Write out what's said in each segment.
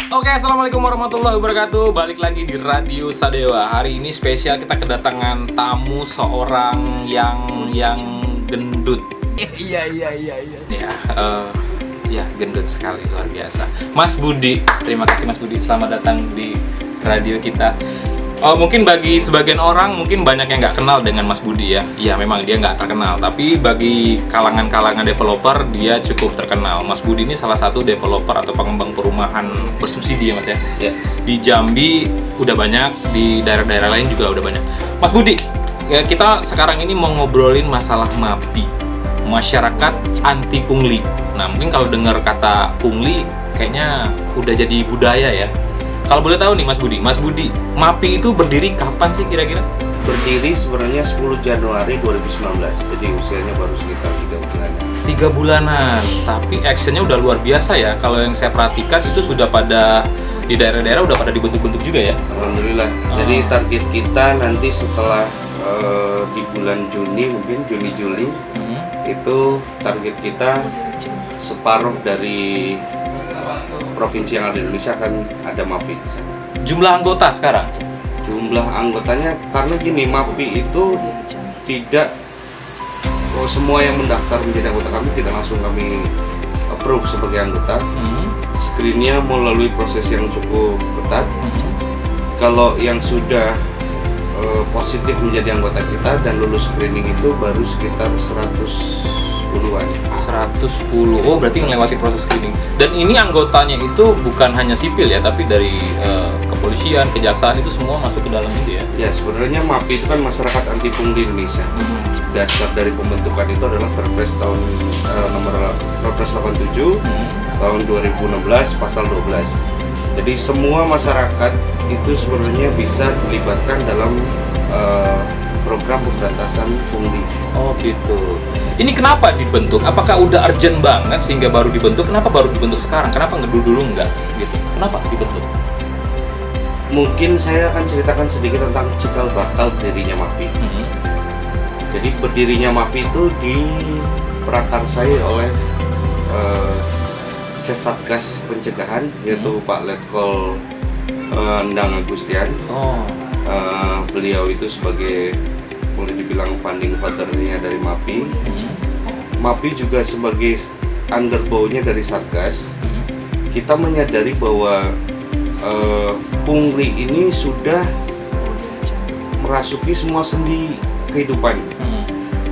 Oke, assalamualaikum warahmatullahi wabarakatuh. Balik lagi di Radio Sadewa. Hari ini spesial, kita kedatangan tamu seorang yang gendut. Iya. Ya, gendut sekali, luar biasa. Mas Budi, terima kasih Mas Budi. Selamat datang di radio kita. Mungkin bagi sebagian orang mungkin banyak yang nggak kenal dengan Mas Budi ya. Iya, memang dia nggak terkenal. Tapi bagi kalangan-kalangan developer dia cukup terkenal. Mas Budi ini salah satu developer atau pengembang perumahan bersubsidi ya Mas ya. Ya. Di Jambi udah banyak, di daerah-daerah lain juga udah banyak. Mas Budi, ya, kita sekarang ini mau ngobrolin masalah MAPI, masyarakat anti pungli. Nah, mungkin kalau dengar kata pungli kayaknya udah jadi budaya ya. Kalau boleh tahu nih Mas Budi, MAPI itu berdiri kapan sih kira-kira? Berdiri sebenarnya 10 Januari 2019, jadi usianya baru sekitar 3 bulan. 3 bulanan, tapi actionnya udah luar biasa ya. Kalau yang saya perhatikan itu sudah pada di daerah-daerah udah pada dibentuk-bentuk juga ya. Alhamdulillah. Jadi target kita nanti setelah di bulan Juni, mungkin Juni-Juli, itu target kita separuh dari provinsi yang ada di Indonesia akan ada MAPI di sana. Jumlah anggota sekarang? Jumlah anggotanya, karena gini, MAPI itu tidak semua yang mendaftar menjadi anggota kami tidak langsung kami approve sebagai anggota. Screennya melalui proses yang cukup ketat. Kalau yang sudah positif menjadi anggota kita dan lulus screening itu baru sekitar 110-an. 110. Oh, berarti melewati proses screening. Dan ini anggotanya itu bukan hanya sipil ya, tapi dari kepolisian, kejaksaan itu semua masuk ke dalam itu ya. Ya, sebenarnya MAPI itu kan masyarakat anti pungli Indonesia. Dasar dari pembentukan itu adalah Perpres tahun nomor Perpres 87 tahun 2016 pasal 12. Jadi semua masyarakat itu sebenarnya bisa dilibatkan dalam program pemberantasan pungli. Oh gitu. Ini kenapa dibentuk? Apakah udah urgent banget sehingga baru dibentuk? Kenapa baru dibentuk sekarang? Kenapa dulu enggak? Gitu. Kenapa dibentuk? Mungkin saya akan ceritakan sedikit tentang cikal bakal berdirinya MAPI. Jadi berdirinya MAPI itu diprakarsai oleh Sesatgas Pencegahan, yaitu Pak Letkol Endang Agustian. Beliau itu sebagai, boleh dibilang, founding father-nya dari MAPI. MAPI juga sebagai underbow-nya dari Satgas. Kita menyadari bahwa pungli ini sudah merasuki semua sendi kehidupan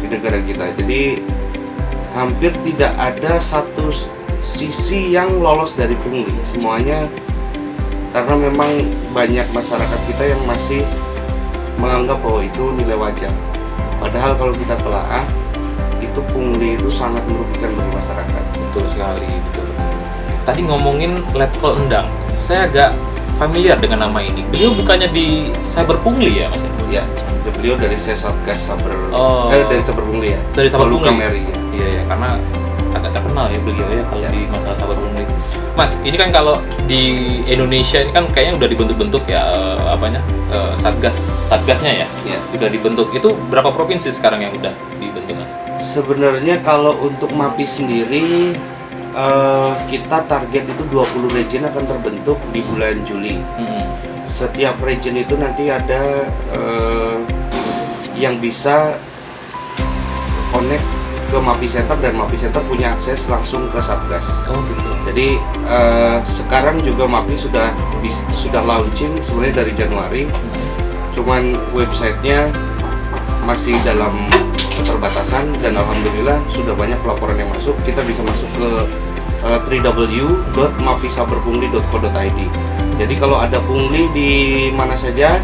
di negara kita. Jadi hampir tidak ada satu sisi yang lolos dari pungli. Semuanya, karena memang banyak masyarakat kita yang masih menganggap bahwa itu nilai wajar. Padahal kalau kita telaah, itu pungli itu sangat merugikan bagi masyarakat. Betul sekali, betul. Tadi ngomongin Letkol Endang, saya agak familiar dengan nama ini. Beliau bukannya di cyber pungli ya Mas? Ya, beliau dari Sesatgas Saber, dari Saber Pungli ya. Dari Saber Pungli. Ya. Iya, karena agak terkenal ya beliau ya kalau di masalah sabar pungli. Mas, ini kan kalau di Indonesia ini kan kayaknya udah dibentuk-bentuk ya satgasnya ya. Udah dibentuk. Itu berapa provinsi sekarang yang udah dibentuk Mas? Sebenarnya kalau untuk MAPI sendiri kita target itu 20 region akan terbentuk di bulan Juli. Setiap region itu nanti ada yang bisa connect ke MAPI Center, dan MAPI Center punya akses langsung ke Satgas. Oh gitu. Jadi sekarang juga MAPI sudah launching sebenarnya dari Januari. Cuman websitenya masih dalam keterbatasan, dan alhamdulillah sudah banyak pelaporan yang masuk. Kita bisa masuk ke www.mapisaberpungli.co.id. Jadi kalau ada pungli di mana saja,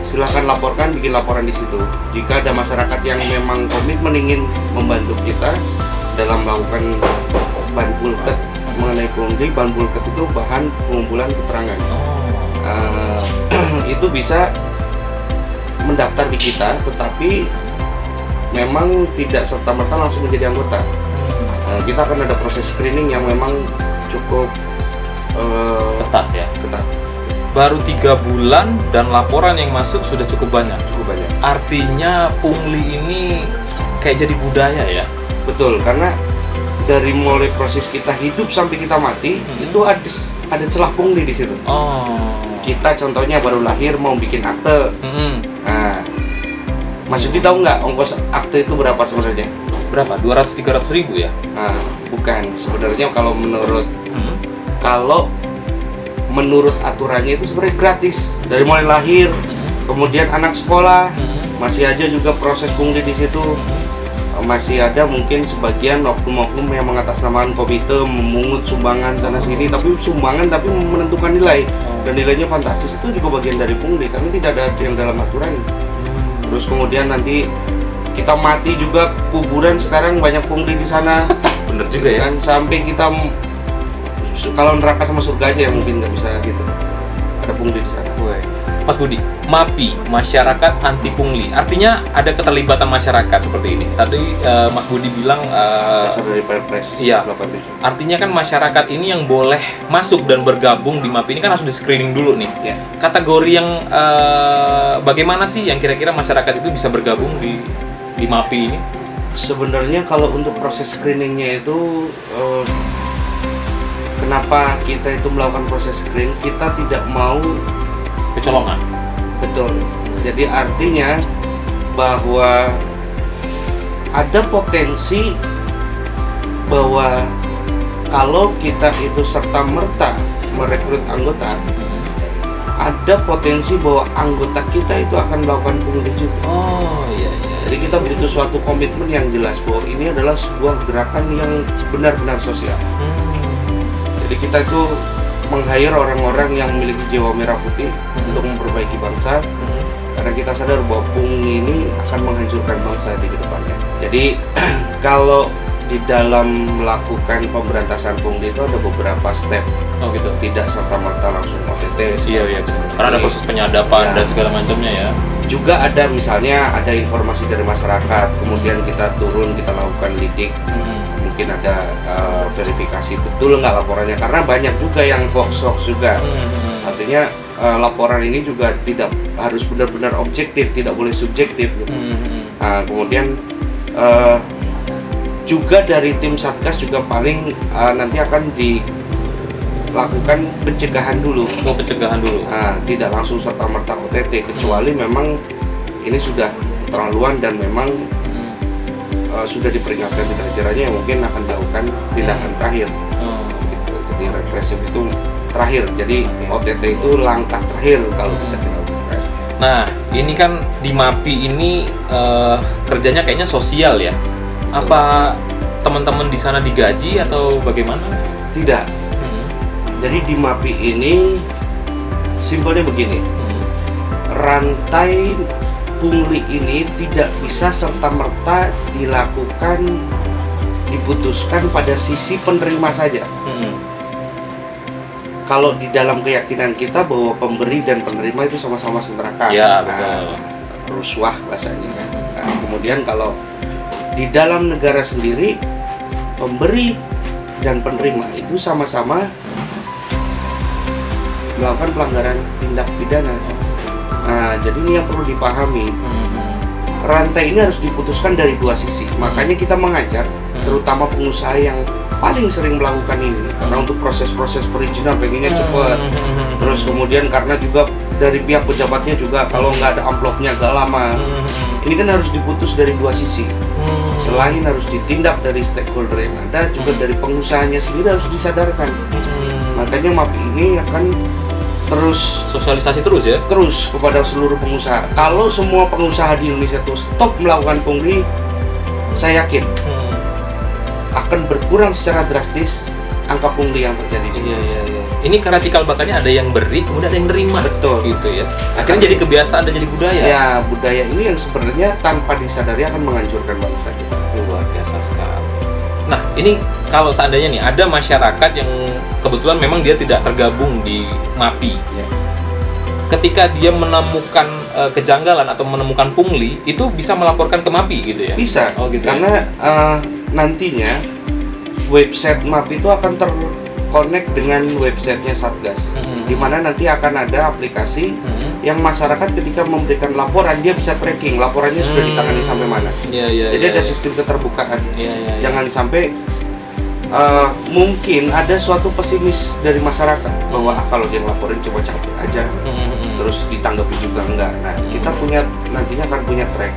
silahkan laporkan, bikin laporan di situ. Jika ada masyarakat yang memang komitmen ingin membantu kita dalam melakukan ban bulket mengenai pungli, ban bulket itu bahan pengumpulan keterangan. Itu bisa mendaftar di kita, tetapi memang tidak serta-merta langsung menjadi anggota. Kita akan ada proses screening yang memang cukup ketat ya. Ketat. Baru 3 bulan dan laporan yang masuk sudah cukup banyak. Cukup banyak. Artinya pungli ini kayak jadi budaya ya. Betul, karena dari mulai proses kita hidup sampai kita mati itu ada celah pungli di situ. Kita contohnya baru lahir mau bikin akte. Nah, Mas Yudi tahu nggak ongkos akte itu berapa sebenarnya? Berapa? 200-300 ribu ya? Nah, bukan. Sebenarnya kalau menurut aturannya itu sebenarnya gratis dari mulai lahir, kemudian anak sekolah, masih aja juga proses pungli di situ. Masih ada mungkin sebagian oknum-oknum yang mengatasnamakan komite memungut sumbangan sana sini, tapi sumbangan tapi menentukan nilai dan nilainya fantastis, itu juga bagian dari pungli karena tidak ada yang dalam aturan. Terus kemudian nanti kita mati juga, kuburan sekarang banyak pungli di sana. Bener juga ya kan, sampai kita kalau neraka sama surga aja yang mungkin nggak bisa gitu, ada pungli di sana. Mas Budi, MAPI, masyarakat anti pungli, artinya ada keterlibatan masyarakat seperti ini. Tadi Mas Budi bilang dasar dari Perpres. Iya. 87. Artinya kan masyarakat ini yang boleh masuk dan bergabung di MAPI ini kan harus di screening dulu nih. Ya. Kategori yang bagaimana sih yang kira-kira masyarakat itu bisa bergabung di MAPI ini? Sebenarnya kalau untuk proses screeningnya itu kenapa kita itu melakukan proses screen, kita tidak mau kecolongan. Betul. Jadi artinya bahwa ada potensi bahwa kalau kita itu serta-merta merekrut anggota, ada potensi bahwa anggota kita itu akan melakukan pungli juga. Iya. Jadi kita butuh suatu komitmen yang jelas bahwa ini adalah sebuah gerakan yang benar-benar sosial. Jadi kita itu meng-hire orang-orang yang memiliki jiwa merah putih untuk memperbaiki bangsa, karena kita sadar bahwa pungli ini akan menghancurkan bangsa di kedepannya. Jadi kalau di dalam melakukan pemberantasan pungli itu ada beberapa step. Gitu. Tidak serta-merta langsung OTT. Iya. Karena ada proses penyadapan dan segala macamnya ya. Juga ada misalnya ada informasi dari masyarakat, kemudian kita turun, kita lakukan lidik. Mungkin ada verifikasi betul nggak laporannya, karena banyak juga yang hoax juga. Artinya laporan ini juga tidak harus benar-benar objektif, tidak boleh subjektif gitu. Nah, kemudian juga dari tim Satgas juga paling nanti akan dilakukan pencegahan dulu. Pencegahan dulu. Nah, tidak langsung serta-merta OTT, kecuali memang ini sudah keterlaluan dan memang sudah diperingatkan tidak-tidaknya mungkin akan dilakukan tindakan terakhir. Gitu. Jadi represif itu terakhir. Jadi OTT itu langkah terakhir kalau bisa dilakukan. Nah, ini kan di MAPI ini kerjanya kayaknya sosial ya. Apa teman-teman di sana digaji atau bagaimana? Tidak. Jadi di MAPI ini simpelnya begini. Rantai pungli ini tidak bisa serta-merta diputuskan pada sisi penerima saja. Kalau di dalam keyakinan kita bahwa pemberi dan penerima itu sama-sama seneraka. Ya, betul. Ruswah bahasanya. Nah, kemudian kalau di dalam negara sendiri, pemberi dan penerima itu sama-sama melakukan pelanggaran tindak pidana. Nah, jadi ini yang perlu dipahami. Rantai ini harus diputuskan dari dua sisi. Makanya kita mengajak, terutama pengusaha yang paling sering melakukan ini, karena untuk proses-proses perizinan pengennya cepat. Terus kemudian karena juga dari pihak pejabatnya juga kalau nggak ada amplopnya agak lama. Ini kan harus diputus dari dua sisi. Selain harus ditindak dari stakeholder yang ada, juga dari pengusahanya sendiri harus disadarkan. Makanya MAPI ini akan terus sosialisasi terus ya? Terus kepada seluruh pengusaha. Kalau semua pengusaha di Indonesia itu stop melakukan pungli, saya yakin akan berkurang secara drastis angka pungli yang terjadi di Indonesia. Ini karena cikal bakalnya ada yang beri, kemudian ada yang nerima. Betul. Gitu ya. Akhirnya jadi kebiasaan dan jadi budaya. Ya, budaya ini yang sebenarnya tanpa disadari akan menghancurkan bangsa kita. Luar biasa sekali. Nah, ini kalau seandainya nih ada masyarakat yang kebetulan memang dia tidak tergabung di MAPI, ketika dia menemukan kejanggalan atau menemukan pungli, itu bisa melaporkan ke MAPI gitu ya? Bisa. Oh, gitu. Karena nantinya website MAPI itu akan terkonek dengan websitenya Satgas, di mana nanti akan ada aplikasi yang masyarakat ketika memberikan laporan dia bisa tracking laporannya sudah ditangani sampai mana. Jadi ada sistem keterbukaan. Jangan sampai Mungkin ada suatu pesimis dari masyarakat bahwa kalau dia ngelaporin cuma capek aja, terus ditanggapi juga enggak. Nah, kita nantinya akan punya track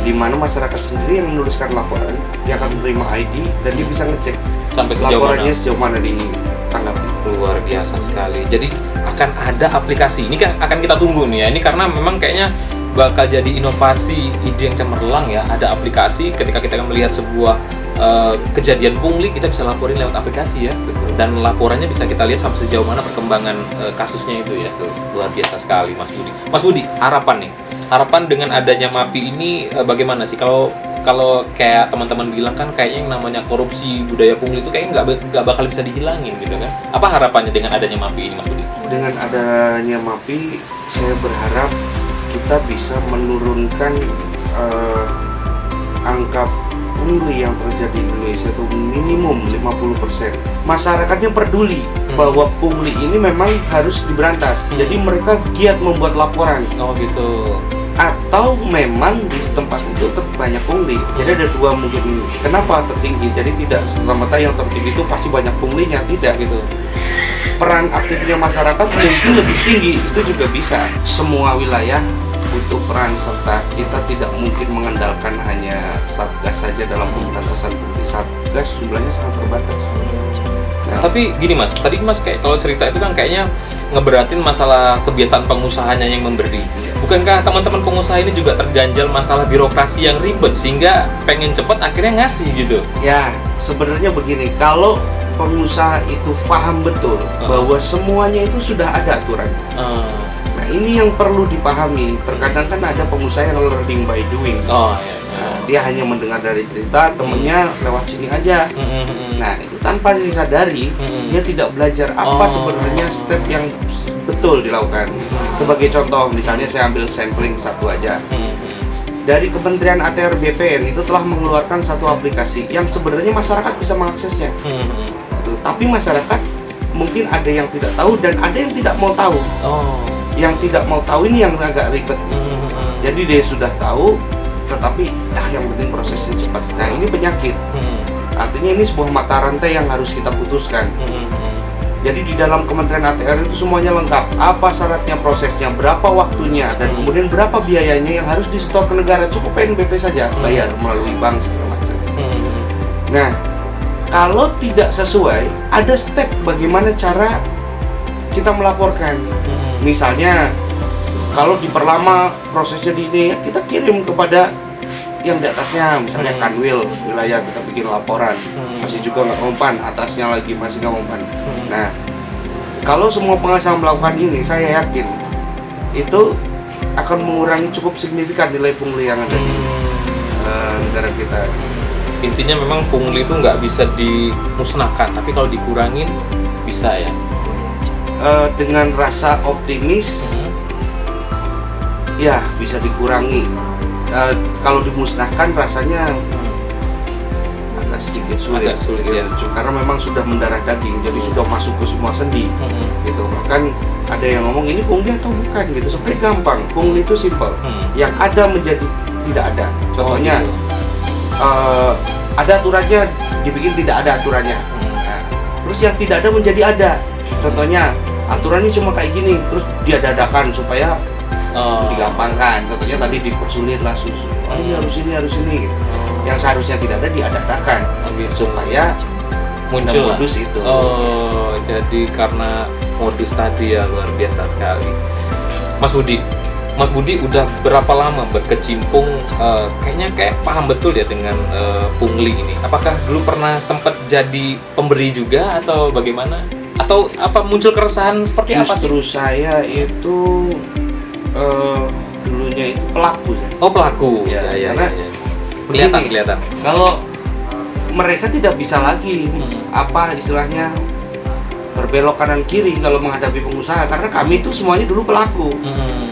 di mana masyarakat sendiri yang menuliskan laporan, dia akan menerima ID dan dia bisa ngecek sampai laporannya sejauh mana ditanggapi. Luar biasa sekali. Jadi akan ada aplikasi. Ini kan akan kita tunggu nih ya. Ini karena memang kayaknya bakal jadi inovasi ide yang cemerlang ya. Ada aplikasi ketika kita akan melihat sebuah kejadian pungli, kita bisa laporin lewat aplikasi ya. Betul. Dan laporannya bisa kita lihat sampai sejauh mana perkembangan kasusnya itu ya. Betul. Luar biasa sekali Mas Budi. Mas Budi, harapan nih. Harapan dengan adanya MAPI ini bagaimana sih? Kalau kayak teman-teman bilang kan kayaknya yang namanya korupsi budaya pungli itu kayaknya nggak bakal bisa dihilangin gitu kan. Apa harapannya dengan adanya MAPI ini Mas Budi? Dengan adanya MAPI, saya berharap kita bisa menurunkan angka pungli yang terjadi di Indonesia itu minimum 50%. Masyarakatnya peduli bahwa pungli ini memang harus diberantas. Jadi mereka giat membuat laporan. Oh gitu. Atau memang di tempat itu banyak pungli. Jadi ada dua mungkin. Kenapa tertinggi? Jadi tidak serta-merta yang tertinggi itu pasti banyak punglinya, tidak gitu. Peran aktifnya masyarakat mungkin lebih tinggi, itu juga bisa. Semua wilayah butuh peran serta kita tidak mungkin mengandalkan hanya Satgas saja dalam pemberantasan pungli. Satgas jumlahnya sangat terbatas. Nah, tapi gini Mas, tadi Mas kayak kalau cerita itu kan kayaknya ngeberatin masalah kebiasaan pengusahanya yang memberi. Iya. Bukankah teman-teman pengusaha ini juga terganjal masalah birokrasi yang ribet sehingga pengen cepet akhirnya ngasih gitu? Ya, sebenarnya begini, kalau pengusaha itu paham betul bahwa semuanya itu sudah ada aturannya. Nah, ini yang perlu dipahami. Terkadang kan ada pengusaha yang learning by doing. Oh iya. Nah, dia hanya mendengar dari cerita temennya lewat sini aja. Nah, itu tanpa disadari dia tidak belajar apa sebenarnya step yang betul dilakukan. Sebagai contoh, misalnya saya ambil sampling satu aja. Dari Kementerian ATR BPN itu telah mengeluarkan satu aplikasi yang sebenarnya masyarakat bisa mengaksesnya. Tapi masyarakat mungkin ada yang tidak tahu dan ada yang tidak mau tahu. Yang tidak mau tahu ini yang agak ribet. Jadi dia sudah tahu, tetapi yang penting prosesnya cepat. Nah, ini penyakit. Artinya ini sebuah mata rantai yang harus kita putuskan. Jadi di dalam Kementerian ATR itu semuanya lengkap. Apa syaratnya, prosesnya, berapa waktunya, dan kemudian berapa biayanya yang harus disetor ke negara. Cukup PNBP saja, bayar melalui bank segala macam. Nah, kalau tidak sesuai, ada step bagaimana cara kita melaporkan. Misalnya, kalau diperlama prosesnya di ini, kita kirim kepada yang di atasnya, misalnya Kanwil wilayah, kita bikin laporan, masih juga nggak mempan, atasnya lagi masih nggak mempan. Nah, kalau semua pengusaha melakukan ini, saya yakin itu akan mengurangi cukup signifikan nilai pungli yang ada di negara kita. Intinya memang pungli itu nggak bisa dimusnahkan, tapi kalau dikurangin bisa ya. Dengan rasa optimis, ya bisa dikurangi. Kalau dimusnahkan rasanya agak sedikit sulit, ya. Karena memang sudah mendarah daging, jadi sudah masuk ke semua sendi, gitu. Bahkan ada yang ngomong ini pungli atau bukan, gitu. Sebenarnya gampang, pungli itu simpel. Yang ada menjadi tidak ada. Contohnya, ada aturannya dibikin tidak ada aturannya. Nah, terus yang tidak ada menjadi ada. Contohnya, aturannya cuma kayak gini, terus diadakan supaya digampangkan. Contohnya tadi dipersulit lah, ini harus ini gitu. Yang seharusnya tidak ada diadakan supaya muncul modus itu. Jadi karena modus tadi ya, luar biasa sekali. Mas Budi udah berapa lama berkecimpung, kayaknya paham betul ya dengan pungli ini. Apakah dulu pernah sempat jadi pemberi juga atau bagaimana? Atau apa muncul keresahan seperti apa sih? Justru saya itu dulunya itu pelaku. Oh, pelaku. Ya. Karena kelihatan. Kalau mereka tidak bisa lagi apa istilahnya berbelok kanan kiri kalau menghadapi pengusaha, karena kami itu semuanya dulu pelaku.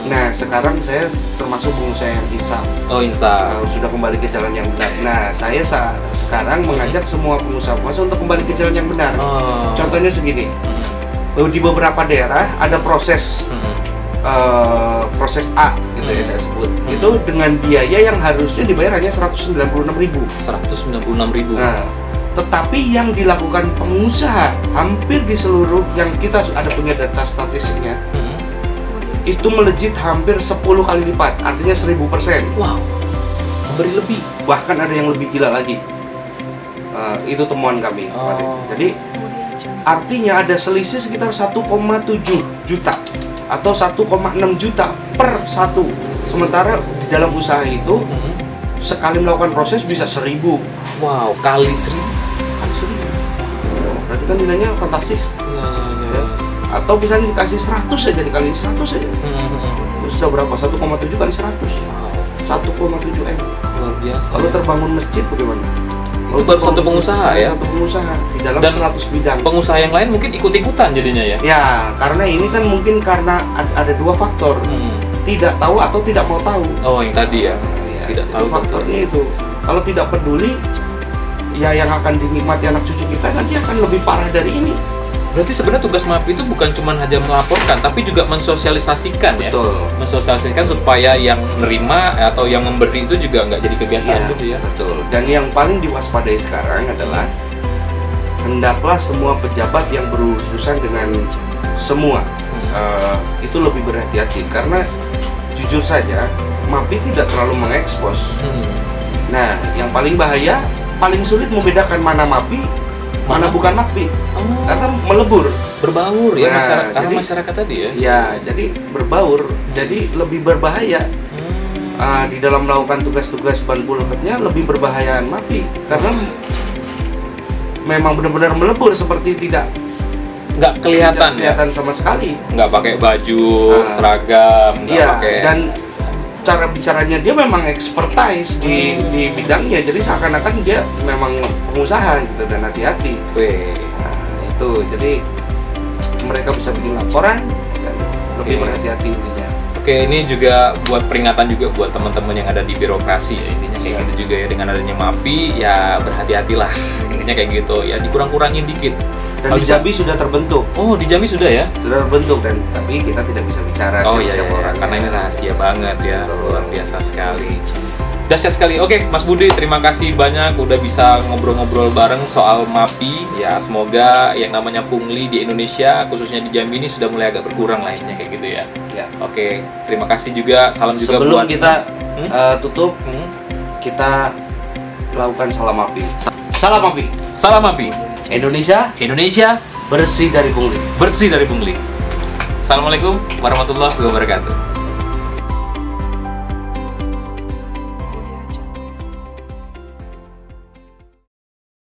Nah, sekarang saya termasuk pengusaha yang insaf. Oh, insaf. Sudah kembali ke jalan yang benar. Nah, saya sekarang mengajak semua pengusaha-pengusaha untuk kembali ke jalan yang benar. Contohnya segini, di beberapa daerah ada proses A gitu ya saya sebut. Itu dengan biaya yang harusnya dibayar hanya 196.000. 196.000. Nah, Tetapi yang dilakukan pengusaha hampir di seluruh yang kita ada punya data statistiknya, itu melejit hampir 10 kali lipat, artinya 1000%. Wow, memberi lebih. Bahkan ada yang lebih gila lagi. Itu temuan kami kemarin. Jadi artinya ada selisih sekitar 1,7 juta atau 1,6 juta per satu. Sementara di dalam usaha itu sekali melakukan proses bisa 1000. Wow, kali 1000. Kali 1000. Berarti kan nilainya fantastis. Ya. Atau bisa dikasih 100 saja, dikali 100 saja. Sudah berapa? 1,7 kali 100. 1,7 M. Luar biasa. Kalau terbangun masjid bagaimana? Itu baru satu pengusaha ya? Satu pengusaha di dalam Dan 100 bidang. Pengusaha yang lain mungkin ikut-ikutan jadinya ya? Ya, karena ini kan mungkin karena ada dua faktor. Tidak tahu atau tidak mau tahu. Oh, yang tadi ya? Ya, Tidak tahu faktornya itu. Kalau tidak peduli, ya yang akan dinikmati anak cucu kita nanti akan lebih parah dari ini. Berarti sebenarnya tugas MAPI itu bukan cuma hanya melaporkan, tapi juga mensosialisasikan ya? Betul. Mensosialisasikan supaya yang nerima atau yang memberi itu juga nggak jadi kebiasaan gitu ya? Betul. Dan yang paling diwaspadai sekarang adalah hendaklah semua pejabat yang berurusan dengan semua itu lebih berhati-hati, karena jujur saja MAPI tidak terlalu mengekspos. Nah, yang paling bahaya, paling sulit membedakan mana MAPI, mana bukan MAPI, karena melebur, berbaur ya, Nah, karena jadi- masyarakat tadi ya? ya jadi berbaur, jadi lebih berbahaya. Di dalam melakukan tugas-tugas banbulketnya lebih berbahayaan MAPI, karena memang benar-benar melebur seperti tidak Kelihatan ya? kelihatan sama sekali. Nggak pakai baju, seragam, nggak Iya, pakai... dan cara bicaranya dia memang expertise di bidangnya, jadi seakan-akan dia memang pengusaha gitu, dan hati-hati. Weh. Nah, itu jadi mereka bisa bikin laporan dan lebih berhati-hati intinya. Oke, ini juga buat peringatan juga buat teman-teman yang ada di birokrasi ya, intinya kayak gitu juga ya, dengan adanya MAPI ya berhati-hatilah, intinya kayak gitu ya, dikurang-kurangin dikit. Dan di Jambi sudah terbentuk. Oh, di Jambi sudah ya? Sudah terbentuk, dan tapi kita tidak bisa bicara siapa orangnya. Karena ini rahasia banget ya. Betul. Luar biasa sekali. Dahsyat sekali. Oke, Mas Budi, terima kasih banyak udah bisa ngobrol-ngobrol bareng soal MAPI. Ya, semoga yang namanya pungli di Indonesia, khususnya di Jambi ini sudah mulai agak berkurang lah intinya kayak gitu ya. Ya. Oke, terima kasih juga. Salam juga Sebelum buat kita tutup, kita lakukan salam MAPI. Salam MAPI. Salam MAPI. Indonesia Indonesia bersih dari pungli. bersih dari pungli. Assalamualaikum warahmatullahi wabarakatuh.